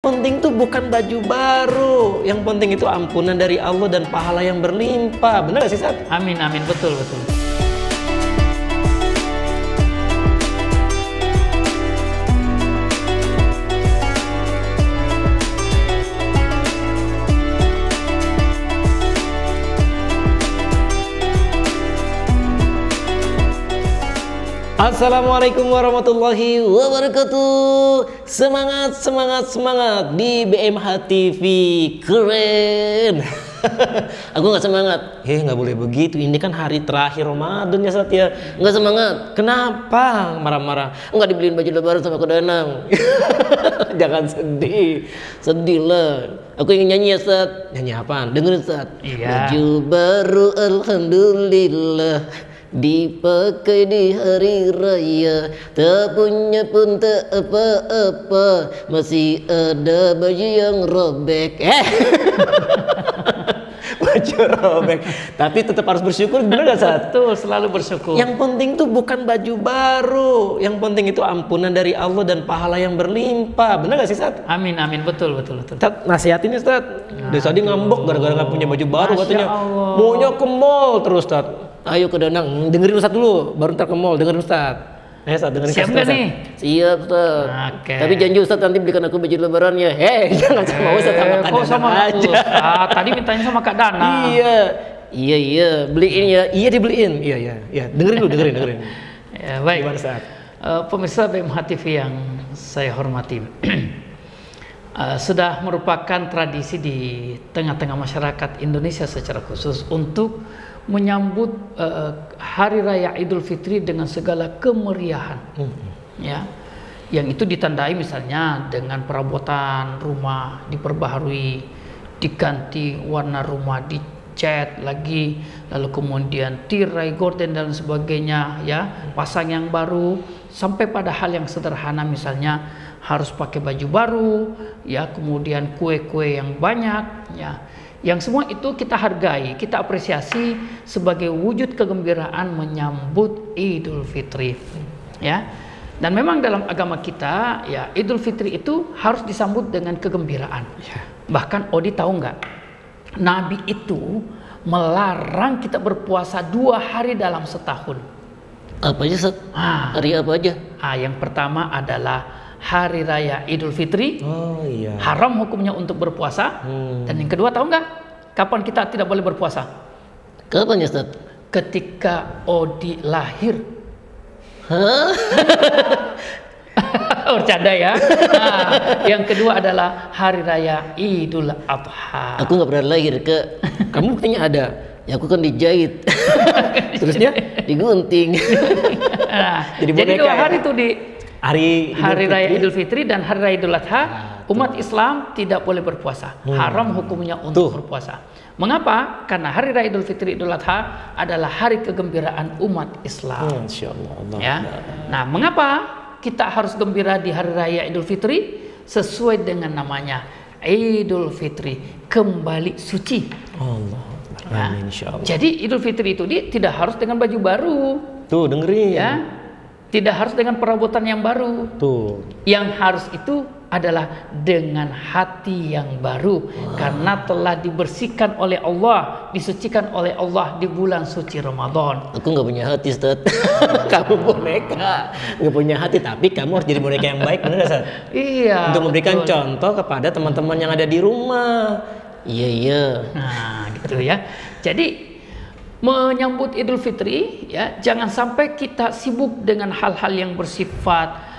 Penting tuh bukan baju baru, yang penting itu ampunan dari Allah dan pahala yang berlimpah. Bener gak sih, Sat? Amin, amin, betul, betul. Assalamualaikum warahmatullahi wabarakatuh. Semangat, semangat, semangat di BMH TV. Keren. Aku nggak semangat. Nggak boleh begitu. Ini kan hari terakhir Ramadan ya, Sat ya. Nggak semangat. Kenapa? Marah-marah. Nggak dibeliin baju lebaran sama Kodanang. Jangan sedih. Sedih lah. Aku ingin nyanyi ya, Sat. Nyanyi apaan? Dengerin, Sat. Iya. Baju baru alhamdulillah, dipakai di hari raya, tak punya pun tak apa-apa, masih ada baju yang robek. Baju robek, tapi tetap harus bersyukur. Bener gak, Sat? Betul, selalu bersyukur. Yang penting tuh bukan baju baru, yang penting itu ampunan dari Allah dan pahala yang berlimpah. Bener gak sih, Sat? Amin, amin, betul, betul, betul. Sat, nasihatin ya, Sat. Dari tadi ngambek gara-gara gak punya baju baru. Masya katanya Allah. maunya ke mall terus, Sat. Ayo ke Danang, dengerin Ustadz dulu, baru ntar ke mall, dengerin Ustadz. Ustadz, dengerin Siap gak nih? Siap, Ustadz. Oke. Tapi janji Ustadz nanti belikan aku baju lebaran ya. Jangan sama Ustadz, sama Kak Kok Danang sama aja. Tadi mintanya sama Kak Dana. Iya, beliin ya. Iya, dibeliin. Iya. Dengerin dulu, dengerin. Ya, baik. Gimana, Ustadz? Pemirsa BMH TV yang saya hormati. Sudah merupakan tradisi di tengah-tengah masyarakat Indonesia secara khusus untuk menyambut Hari Raya Idul Fitri dengan segala kemeriahan, ya, yang itu ditandai misalnya dengan perabotan rumah diperbaharui, diganti warna rumah, dicat lagi, lalu kemudian tirai gorden dan sebagainya, ya, pasang yang baru, sampai pada hal yang sederhana misalnya harus pakai baju baru, ya, kemudian kue-kue yang banyak, ya. Yang semua itu kita hargai, kita apresiasi sebagai wujud kegembiraan menyambut Idul Fitri, ya. Dan memang dalam agama kita, ya, Idul Fitri itu harus disambut dengan kegembiraan. Ya. Bahkan Odi tahu nggak, Nabi itu melarang kita berpuasa 2 hari dalam setahun. Apa aja, Sat? Hari apa aja? Yang pertama adalah Hari Raya Idul Fitri. Oh iya. Haram hukumnya untuk berpuasa. Dan yang kedua, tahu nggak kapan kita tidak boleh berpuasa? Kapan ya, Ustaz? Ketika Odi lahir. Hah? Bercanda ya. Yang kedua adalah Hari Raya Idul Adha. Aku nggak pernah lahir, ke. Kamu buktinya ada. Ya aku kan dijahit. Terusnya digunting. Jadi 2 hari itu di Hari Raya Idul Fitri dan Hari Raya Idul Adha, umat Islam tidak boleh berpuasa. Haram hukumnya untuk berpuasa. Mengapa? Karena Hari Raya Idul Fitri Idul Adha adalah hari kegembiraan umat Islam. Insyaallah. Ya. Nah, mengapa kita harus gembira di Hari Raya Idul Fitri? Sesuai dengan namanya, Idul Fitri, kembali suci. Allah. Amin, insyaallah. Jadi Idul Fitri itu tidak harus dengan baju baru. Tuh, dengerin. Ya. Tidak harus dengan perabotan yang baru. Tuh. Yang harus itu adalah dengan hati yang baru. Karena telah dibersihkan oleh Allah, disucikan oleh Allah di bulan suci Ramadan. Aku nggak punya hati, Ustaz. Kamu boneka. Nggak punya hati, tapi kamu harus jadi boneka yang baik, bener nggak, Ustaz? Iya. Untuk memberikan contoh kepada teman-teman yang ada di rumah. Iya. Nah, gitu ya. Jadi menyambut Idul Fitri, ya, jangan sampai kita sibuk dengan hal-hal yang bersifat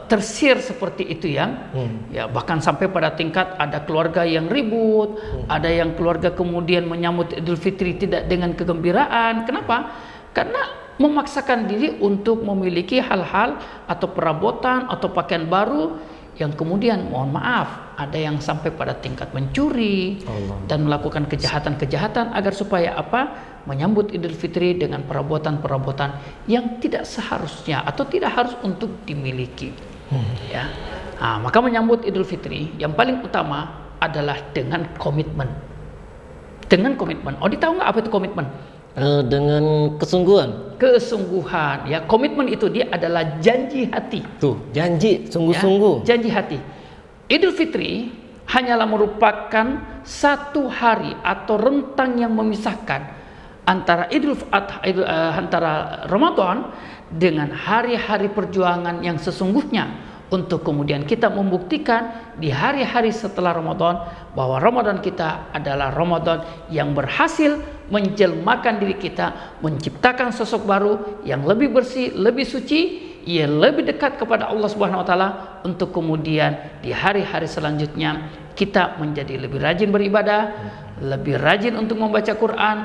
tersir seperti itu ya. Ya, bahkan sampai pada tingkat ada keluarga yang ribut, ada yang keluarga kemudian menyambut Idul Fitri tidak dengan kegembiraan. Kenapa? Karena memaksakan diri untuk memiliki hal-hal atau perabotan atau pakaian baru yang kemudian, mohon maaf, ada yang sampai pada tingkat mencuri dan melakukan kejahatan-kejahatan agar supaya apa? Menyambut Idul Fitri dengan perabotan-perabotan yang tidak seharusnya atau tidak harus untuk dimiliki. Ya. Nah, maka menyambut Idul Fitri yang paling utama adalah dengan komitmen. Dengan komitmen. Odi tahu nggak apa itu komitmen? Dengan kesungguhan. Kesungguhan, ya. Komitmen itu dia adalah janji hati. Tuh, janji, sungguh-sungguh. Ya, janji hati. Idul Fitri hanyalah merupakan satu hari atau rentang yang memisahkan antara antara Ramadan dengan hari-hari perjuangan yang sesungguhnya, untuk kemudian kita membuktikan di hari-hari setelah Ramadan bahwa Ramadan kita adalah Ramadan yang berhasil menjelmakan diri kita, menciptakan sosok baru yang lebih bersih, lebih suci, ia lebih dekat kepada Allah Subhanahu wa taala, untuk kemudian di hari-hari selanjutnya kita menjadi lebih rajin beribadah, lebih rajin untuk membaca Quran,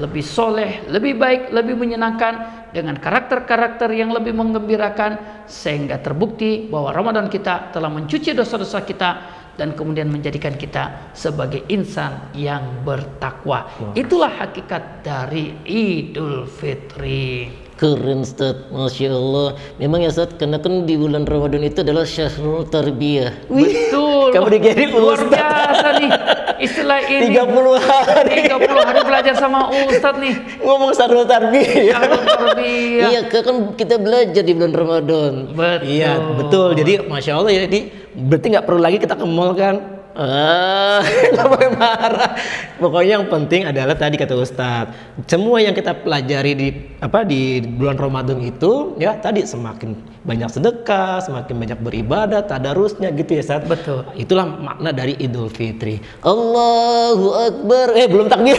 lebih soleh, lebih baik, lebih menyenangkan, dengan karakter-karakter yang lebih menggembirakan, sehingga terbukti bahwa Ramadan kita telah mencuci dosa-dosa kita dan kemudian menjadikan kita sebagai insan yang bertakwa. Itulah hakikat dari Idul Fitri. Keren Ustaz, Masya Allah. Memang ya Ustaz, karena kan di bulan Ramadan itu adalah syahrul tarbiyah. Betul. Kamu dikirim luar Ustaz. biasa nih istilah ini. 30 hari. 30 hari belajar sama Ustaz nih. Ngomong syahrul tarbiyah. Syahrul tarbiyah. Iya, kan kita belajar di bulan Ramadan. Betul. Iya, betul. Jadi Masya Allah ya, jadi berarti nggak perlu lagi kita ke mall kan? Nggak boleh marah. Pokoknya yang penting adalah tadi kata Ustadz, semua yang kita pelajari di bulan Ramadan itu ya tadi, semakin banyak sedekah, semakin banyak beribadah, tadarusnya gitu ya Ustadz. Betul. Itulah makna dari Idul Fitri. Allahu Akbar. Belum takbir.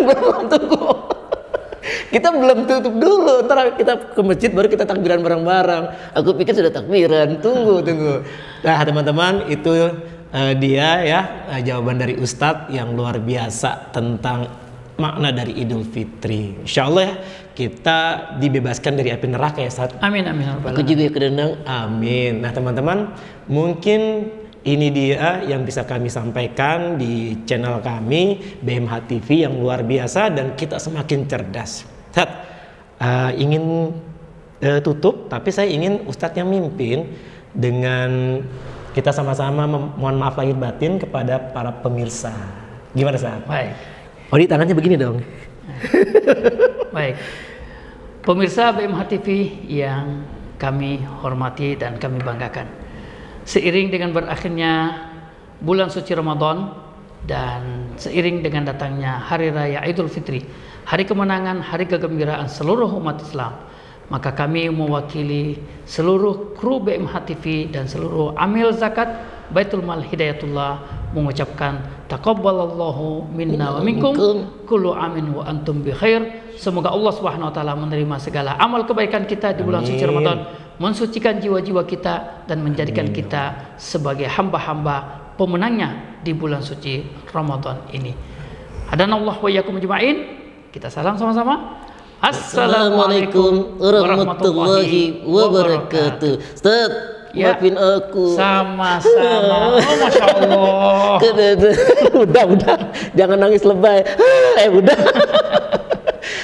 Belum, tunggu. Kita belum tutup dulu, ntar kita ke masjid baru kita takbiran bareng-bareng. Aku pikir sudah takbiran. Tunggu. Nah teman-teman, itu dia ya jawaban dari Ustadz yang luar biasa tentang makna dari Idul Fitri. Insya Allah ya kita dibebaskan dari api neraka ya Ustadz. Amin. Aku juga ya kedenang. Amin. Nah teman-teman, mungkin ini dia yang bisa kami sampaikan di channel kami BMH TV yang luar biasa, dan kita semakin cerdas. Ustadz, ingin tutup, tapi saya ingin Ustadz yang mimpin dengan kita sama-sama mohon maaf lahir batin kepada para pemirsa. Gimana Ustadz? Baik. Oh, di tangannya begini dong. Baik. Pemirsa BMH TV yang kami hormati dan kami banggakan. Seiring dengan berakhirnya bulan suci Ramadan dan seiring dengan datangnya hari raya Idul Fitri, hari kemenangan, hari kegembiraan seluruh umat Islam, maka kami mewakili seluruh kru BMH TV dan seluruh amil zakat Baitul Mal Hidayatullah mengucapkan taqabbalallahu minna wa minkum kullu amin wa antum bi khair. Semoga Allah Subhanahu wa taala menerima segala amal kebaikan kita di bulan suci Ramadan, mensucikan jiwa-jiwa kita dan menjadikan kita sebagai hamba-hamba pemenangnya di bulan suci Ramadan ini. Hadanallahu wa iyyakum ajma'in. Kita salam sama-sama. Assalamualaikum warahmatullahi wabarakatuh. Ustaz, Ya. maafin aku. Sama-sama. Oh, Masya Allah. Udah, jangan nangis lebay. Udah.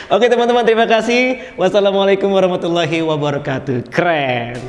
Oke teman-teman, terima kasih. Wassalamualaikum warahmatullahi wabarakatuh. Keren.